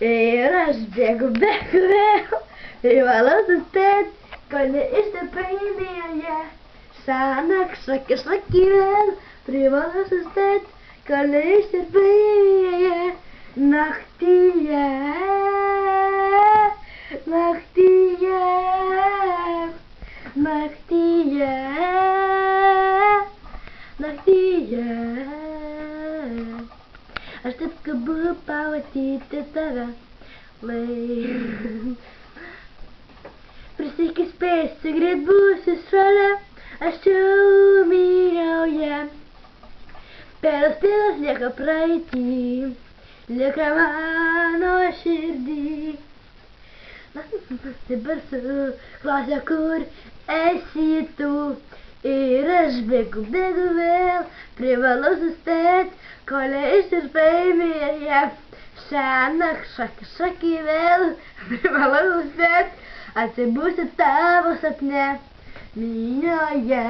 Ir aš bėgu vėl, privalau suspėt, kol neišsipainioja. Šiąnakt šaki vėl, privalau suspėt, kol neišsipainioja. Naktyje, naktyje, naktyje, naktyje. Aš taip kalbu pamatyti tave, Prisiekis spėsiu, greit būsiu šalia, aš jau myliau ją. Pėdas lieka praeitį, lieka mano širdį. Dabar klausia, kur esi tu, ir aš bėgu vėl, privalau suspėt, kol neišsipainioja. Šiąnakt šaki vėl, privalau suspėt, atsibusiu tavo sapne, minioje.